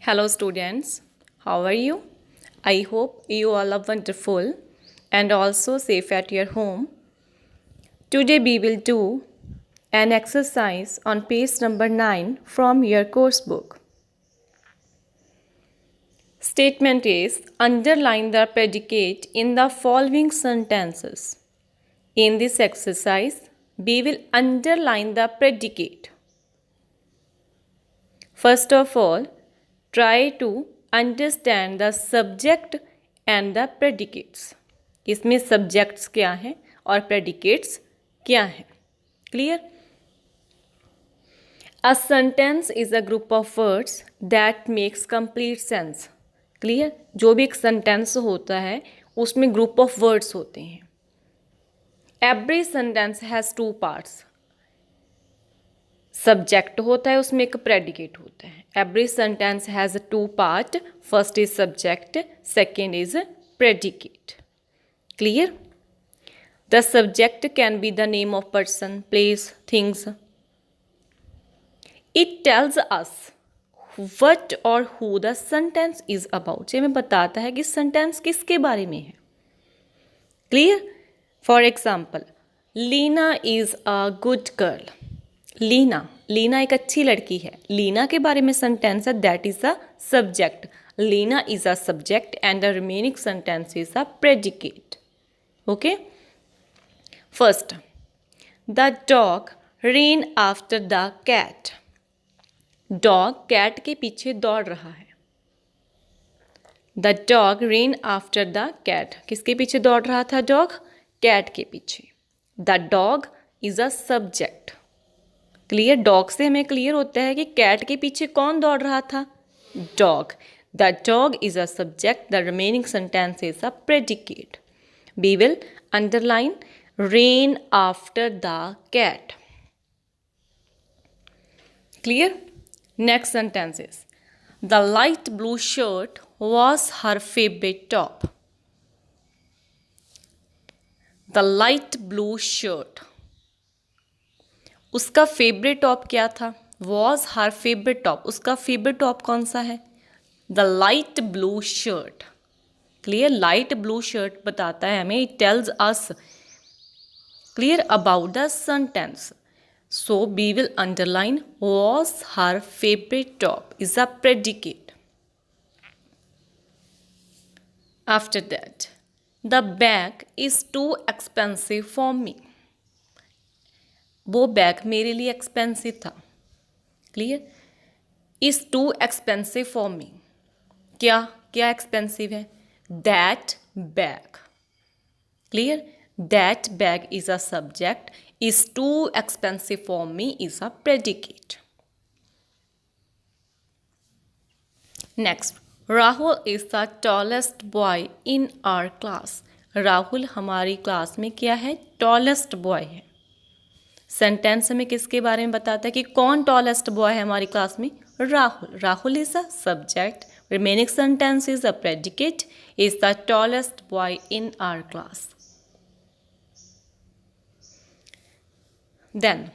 Hello, students. How are you? I hope you all are wonderful and also safe at your home. Today, we will do an exercise on page number 9 from your course book. Statement is underline the predicate in the following sentences. In this exercise, we will underline the predicate. First of all, try to understand the subject and the predicates. इसमें subjects क्या हैं और predicates क्या हैं? Clear? A sentence is a group of words that makes complete sense. Clear? जो भी एक sentence होता है उसमें group of words होते हैं. Every sentence has two parts. Subject होता है, उसमें एक प्रेडिकेट होता है. Every sentence has two part. First is subject, second is predicate. Clear? The subject can be the name of person, place, things. It tells us what or who the sentence is about. ये हमें बताता है कि sentence किसके बारे में है. Clear? For example, Leena is a good girl. Leena एक अच्छी लड़की है. लीना के बारे में सेंटेंस है, that is a subject. Leena is a subject and the remaining sentence is a predicate. Okay. First, the dog ran after the cat. Dog cat के पीछे दौड़ रहा है. The dog ran after the cat. किसके पीछे दौड़ रहा था डॉग? कैट के पीछे. The dog is a subject. Clear? Dog से हमें क्लियर होता है कि कैट के पीछे कौन दौड़ रहा था? Dog. The dog is a subject. The remaining sentence is a predicate. We will underline ran after the cat. Clear? Next sentence is the light blue shirt was her favourite top. The light blue shirt, उसका favourite top क्या था? Was her favourite top. उसका favourite top कौन सा है? The light blue shirt. Clear? Light blue shirt बताता है हमें, it tells us clear about the sentence. So we will underline was her favourite top is a predicate. After that, the bag is too expensive for me. वो bag मेरे लिए expensive था. Clear? Is too expensive for me. क्या क्या expensive है? That bag. Clear? That bag is a subject. Is too expensive for me is a predicate. Next, Rahul is the tallest boy in our class. Rahul हमारी class में क्या है? Tallest boy है. Sentence हमें किसके बारे में बताता है कि कौन टॉलेस्ट बॉय है हमारी क्लास में? Rahul. Rahul is a subject. Remaining sentence is a predicate. Is the tallest boy in our class. Then,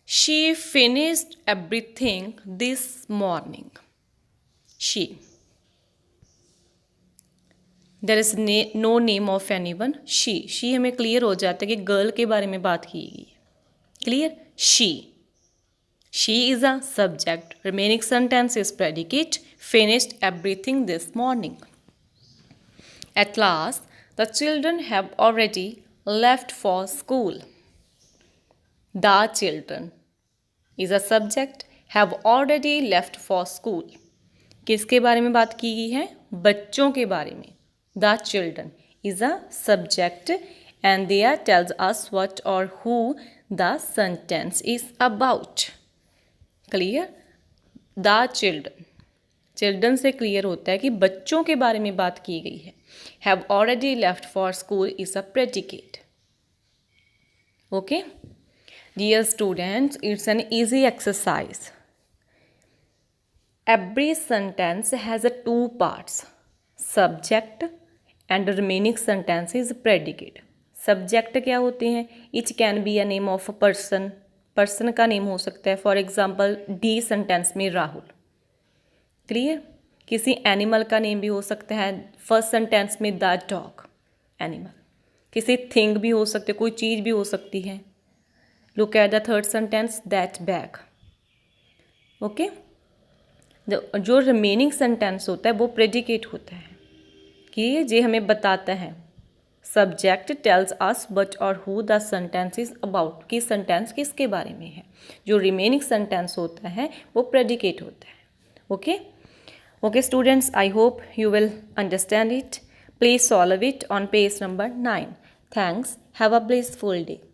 she finished everything this morning. She, there is no name of anyone. She हमें clear हो जाता है कि girl के बारे में बात की गई है. Clear? She is a subject. Remaining sentence is predicate. Finished everything this morning. At last, the children have already left for school. The children is a subject. Have already left for school. किसके बारे में बात की गई है? बच्चों के बारे में. The children is a subject and there tells us what or who the sentence is about. Clear? The children. Children से clear होता है कि बच्चों के बारे में बात की गई है. Have already left for school is a predicate. Okay? Dear students, it's an easy exercise. Every sentence has a two parts. Subject and the remaining sentence is predicate. Subject क्या होते हैं? Etch can be a name of a person. Person का name हो सकता है. For example, D sentence में Rahul. Clear? किसी animal का नेम भी हो सकता है, फर्स्ट सेंटेंस में द डॉग, एनिमल। किसी थिंग भी हो सकती है, कोई चीज़ भी हो सकती है। Look at the third sentence, that bag. Okay, जो रिमेनिंग सेंटेंस होता है वो प्रेडिकेट होता है कि ये हमें बताता है, सब्जेक्ट टेल्स अस बट और who the sentence is about, कि सेंटेंस किसके बारे में है। जो रिमेनिंग सेंटेंस होता है वो प्रेडिकेट होता है। Okay okay students, I hope you will understand it. Please solve it on page number 9. Thanks. Have a blissful day.